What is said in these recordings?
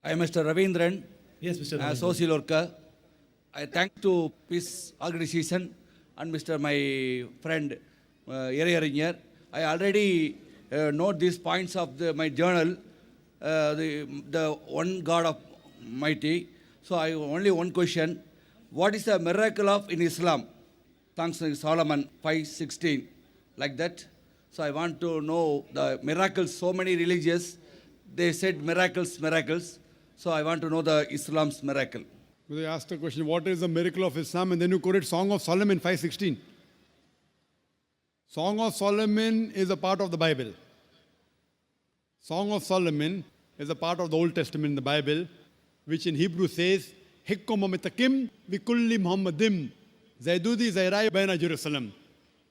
I am Mr. Ravindran, Yes, Mr. a Ravindran. social worker. I thank to Peace Organization and Mr. my friend Yeriyarinyar. I already note these points of my journal, the one God of mighty. So I only one question: what is the miracle of in Islam? Thanks to Solomon 5:16, like that. So I want to know the miracles. So many religious, they said miracles, miracles. So I want to know the Islam's miracle. They asked the question, what is the miracle of Islam? And then you quoted Song of Solomon 5:16. Song of Solomon is a part of the Bible. Song of Solomon is a part of the Old Testament in the Bible, which in Hebrew says, Hikkomamitakim vikulli Muhammadim Zaidudi Zairai Baina Jerusalem.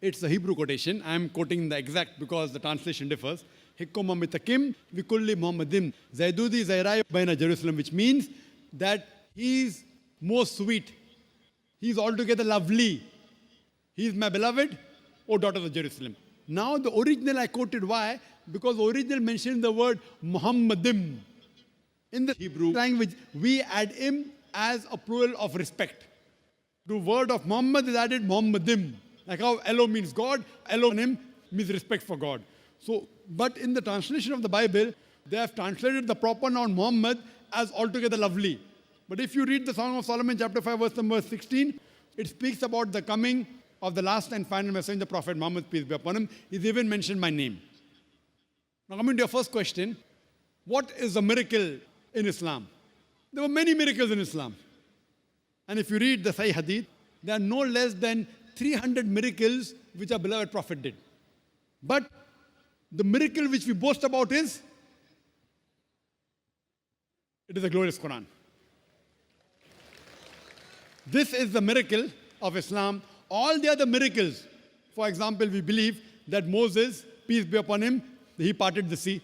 It's a Hebrew quotation. I am quoting the exact because the translation differs. Hikkomamitakim vikulli Muhammadim Zaidudi Zairai Baina Jerusalem, which means that He's most sweet. He's altogether lovely. He's my beloved, O daughters of Jerusalem. Now the original I quoted, why? Because the original mentioned the word Muhammadim. In the Hebrew language, we add him as a plural of respect. The word of Muhammad is added Muhammadim. Like how Elo means God, Elohim means respect for God. So, but in the translation of the Bible, they have translated the proper noun Muhammad as altogether lovely. But if you read the Song of Solomon, chapter 5, verse number 16, it speaks about the coming of the last and final messenger, Prophet Muhammad, peace be upon him. He's even mentioned my name. Now coming to your first question, what is a miracle in Islam? There were many miracles in Islam. And if you read the Sahih Hadith, there are no less than 300 miracles which our beloved Prophet did. But the miracle which we boast about is, it is a glorious Quran. This is the miracle of Islam. All the other miracles, for example, we believe that Moses, peace be upon him, he parted the sea.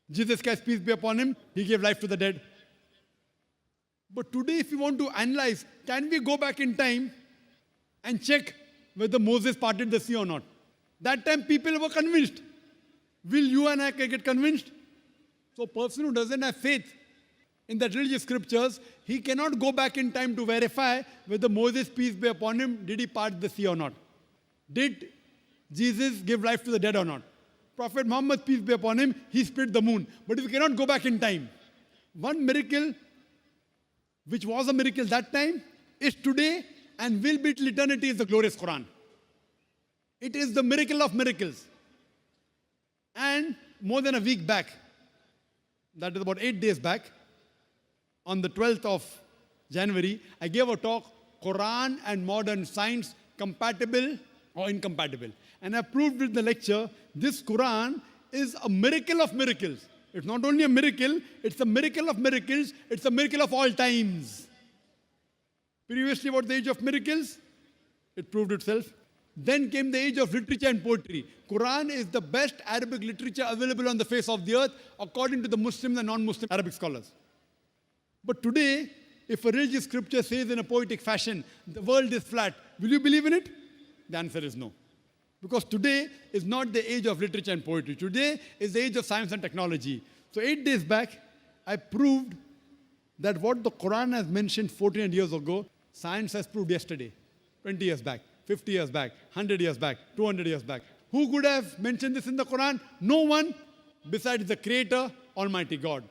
Jesus Christ, peace be upon him, he gave life to the dead. But today, if we want to analyze, can we go back in time and check whether Moses parted the sea or not? That time people were convinced. Will you and I get convinced? So a person who doesn't have faith in that religious scriptures, he cannot go back in time to verify whether Moses, peace be upon him, did he part the sea or not? Did Jesus give life to the dead or not? Prophet Muhammad, peace be upon him, he split the moon. But if we cannot go back in time, one miracle which was a miracle that time is today and will be till eternity is the glorious Quran. It is the miracle of miracles. And more than a week back, that is about 8 days back, on the 12th of January, I gave a talk, Quran and modern science, compatible or incompatible. And I proved in the lecture, this Quran is a miracle of miracles. It's not only a miracle, it's a miracle of miracles, it's a miracle of all times. Previously, what the age of miracles? It proved itself. Then came the age of literature and poetry. Quran is the best Arabic literature available on the face of the earth, according to the Muslim and non-Muslim Arabic scholars. But today, if a religious scripture says in a poetic fashion, the world is flat, will you believe in it? The answer is no. Because today is not the age of literature and poetry. Today is the age of science and technology. So 8 days back, I proved that what the Quran has mentioned 14 years ago, science has proved yesterday, 20 years back, 50 years back, 100 years back, 200 years back. Who could have mentioned this in the Quran? No one besides the Creator, Almighty God.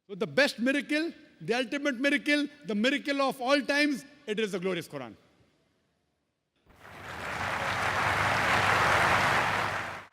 So the best miracle, the ultimate miracle, the miracle of all times, it is the glorious Quran.